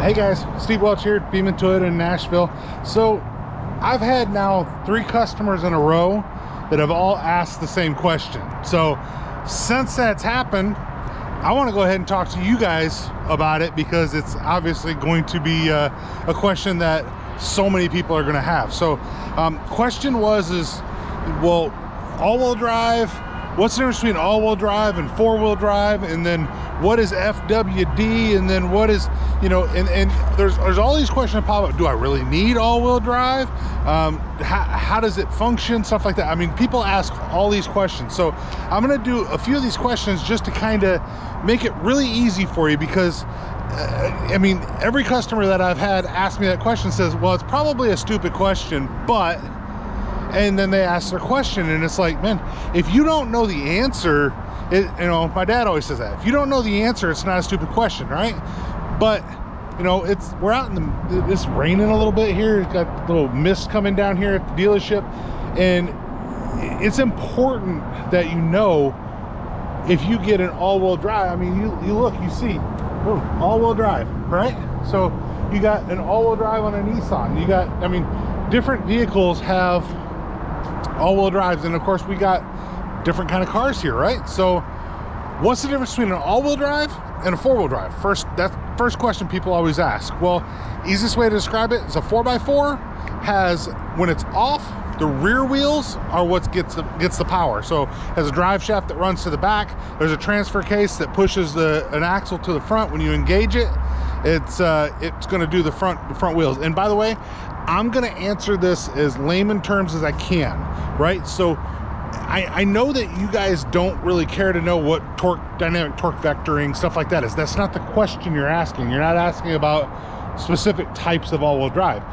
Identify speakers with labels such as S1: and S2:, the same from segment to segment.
S1: Hey guys, Steve Welch here at Beeman Toyota in Nashville. So I've had now 3 customers in a row that have all asked the same question. So since that's happened, I want to go ahead and talk to you guys about it because it's obviously going to be a question that so many people are going to have. So question is, well, all-wheel drive, what's the difference between all-wheel drive and four-wheel drive? And then what is FWD? And then what is, you know, and there's all these questions that pop up. Do I really need all-wheel drive? How does it function? Stuff like that. I mean, people ask all these questions. So I'm going to do a few of these questions just to kind of make it really easy for you because I mean, every customer that I've had ask me that question says, well, it's probably a stupid question, but, and then they ask their question and it's like, man, if you don't know the answer, you know, my dad always says that if you don't know the answer, it's not a stupid question, right? But you know, we're out in it's raining a little bit here. It's got a little mist coming down here at the dealership, and it's important that you know if you get an all-wheel drive. I mean, you look, you see, all-wheel drive, right? So you got an all-wheel drive on a Nissan. You got, I mean, different vehicles have all-wheel drives, and of course we got different kind of cars here, right? So what's the difference between an all-wheel drive and a four-wheel drive? First question people always ask. Well, easiest way to describe it is a 4x4 has, when it's off, the rear wheels are what gets the power. So it has a drive shaft that runs to the back. There's a transfer case that pushes an axle to the front. When you engage it, it's going to do the front wheels. And by the way, I'm going to answer this as layman terms as I can, right? So I know that you guys don't really care to know what dynamic torque vectoring, stuff like that is. That's not the question you're asking. You're not asking about specific types of all-wheel drive.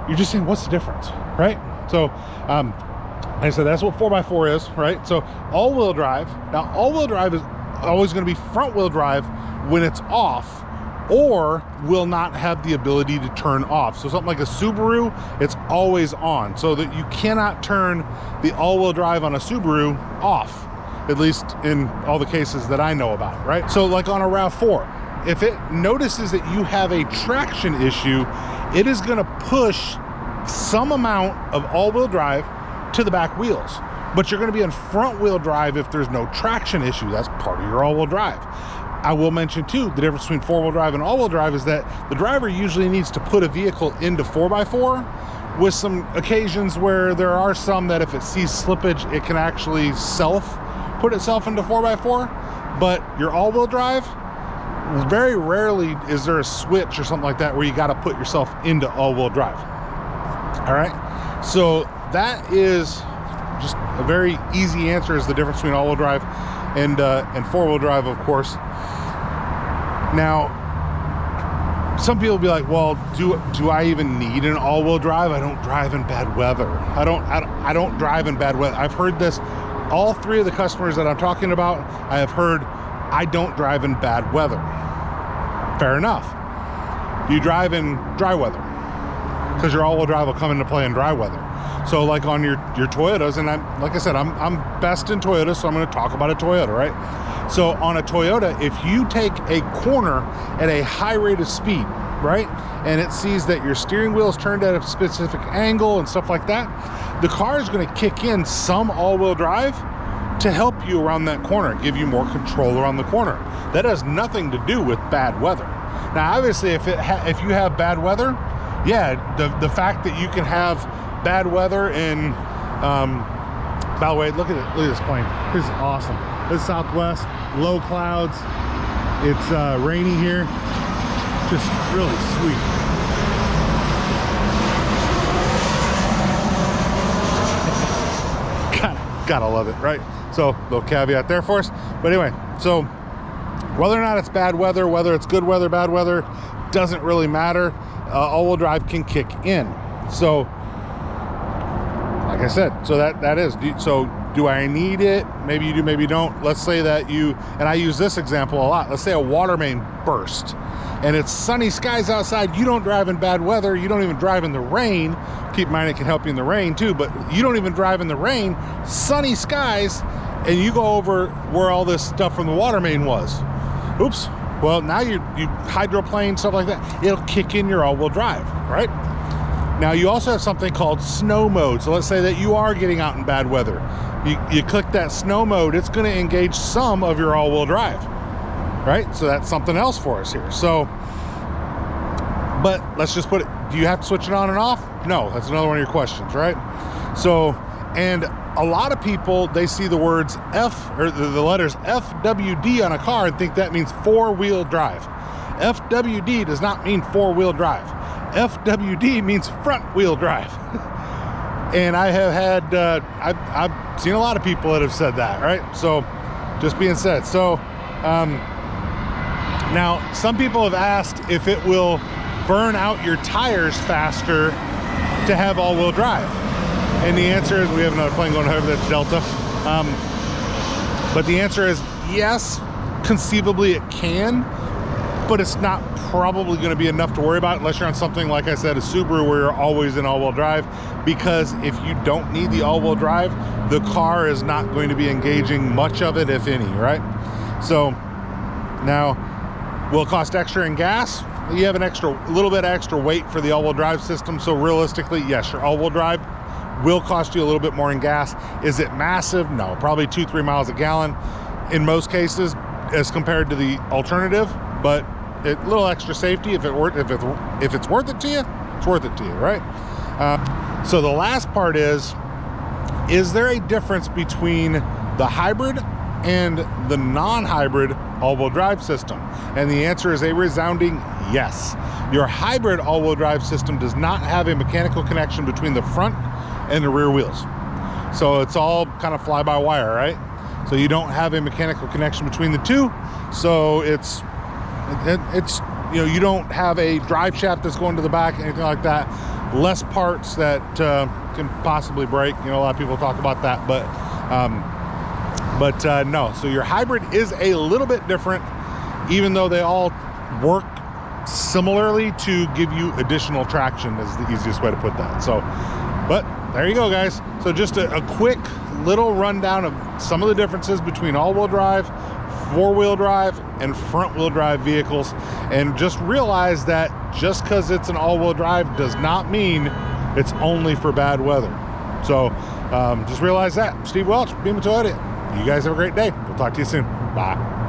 S1: You're just saying, what's the difference, right? So, like I said, that's what 4x4 is, right? So all-wheel drive. Now, all-wheel drive is always going to be front-wheel drive when it's off, or will not have the ability to turn off. So something like a Subaru, it's always on, so that you cannot turn the all-wheel drive on a Subaru off, at least in all the cases that I know about, right? So like on a RAV4, if it notices that you have a traction issue, it is going to push some amount of all-wheel drive to the back wheels, but you're going to be in front-wheel drive if there's no traction issue. That's part of your all-wheel drive. I will mention too, the difference between four-wheel drive and all-wheel drive is that the driver usually needs to put a vehicle into 4x4, with some occasions where there are some that if it sees slippage, it can actually put itself into 4x4. But your all-wheel drive, very rarely is there a switch or something like that where you got to put yourself into all-wheel drive. All right, so that is just a very easy answer, is the difference between all-wheel drive and four-wheel drive, of course. Now, some people will be like, well, do I even need an all-wheel drive? I don't drive in bad weather. I don't drive in bad weather. I've heard this. All 3 of the customers that I'm talking about, I have heard, I don't drive in bad weather. Fair enough. Do you drive in dry weather? Because your all-wheel drive will come into play in dry weather. So like on your Toyotas, and like I said, I'm best in Toyota, so I'm going to talk about a Toyota, right? So on a Toyota, if you take a corner at a high rate of speed, right, and it sees that your steering wheel is turned at a specific angle and stuff like that, the car is going to kick in some all-wheel drive to help you around that corner, give you more control around the corner. That has nothing to do with bad weather. Now, obviously, if you have bad weather, yeah, the fact that you can have bad weather in, by the way, look at this plane. This is awesome. This is Southwest, low clouds. It's rainy here. Just really sweet. Gotta love it, right? So, little caveat there for us. But anyway, so whether or not it's bad weather, whether it's good weather, bad weather, doesn't really matter. All-wheel drive can kick in. So, like I said, so that is, so do I need it? Maybe you do, maybe you don't. Let's say that and I use this example a lot. Let's say a water main burst and it's sunny skies outside. You don't drive in bad weather. You don't even drive in the rain. Keep in mind, it can help you in the rain too, but you don't even drive in the rain, sunny skies, and you go over where all this stuff from the water main was. Oops, Well, now you hydroplane, stuff like that, it'll kick in your all-wheel drive, right? Now you also have something called snow mode. So let's say that you are getting out in bad weather. You click that snow mode, it's going to engage some of your all-wheel drive, right? So that's something else for us here. So, but let's just put it, do you have to switch it on and off? No, that's another one of your questions, right? So, and a lot of people, they see the words F, or the letters FWD on a car and think that means four-wheel drive. FWD does not mean four-wheel drive. FWD means front-wheel drive. And I have had, I've seen a lot of people that have said that, right? So, just being said. So, now, some people have asked if it will burn out your tires faster to have all-wheel drive. And the answer is, we have another plane going over, that's Delta. But the answer is yes, conceivably it can, but it's not probably going to be enough to worry about unless you're on something, like I said, a Subaru, where you're always in all-wheel drive. Because if you don't need the all-wheel drive, the car is not going to be engaging much of it, if any, right? So now, will it cost extra in gas? You have a little bit extra weight for the all-wheel drive system. So realistically, yes, your all-wheel drive will cost you a little bit more in gas. Is it massive? No, probably 2-3 miles a gallon in most cases as compared to the alternative, but a little extra safety. If it's worth it to you, it's worth it to you, right? So the last part is there a difference between the hybrid and the non-hybrid all-wheel drive system? And the answer is a resounding yes. Your hybrid all-wheel drive system does not have a mechanical connection between the front and the rear wheels. So it's all kind of fly-by-wire, right? So you don't have a mechanical connection between the two. So it's you know, you don't have a drive shaft that's going to the back, anything like that. Less parts that can possibly break. You know, a lot of people talk about that, but no. So your hybrid is a little bit different, even though they all work similarly to give you additional traction, is the easiest way to put that. So, but there you go, guys. So just a quick little rundown of some of the differences between all-wheel drive, four-wheel drive, and front-wheel drive vehicles. And just realize that just because it's an all-wheel drive does not mean it's only for bad weather. So just realize that. Steve Welch, Beaman Toyota. You guys have a great day. We'll talk to you soon. Bye.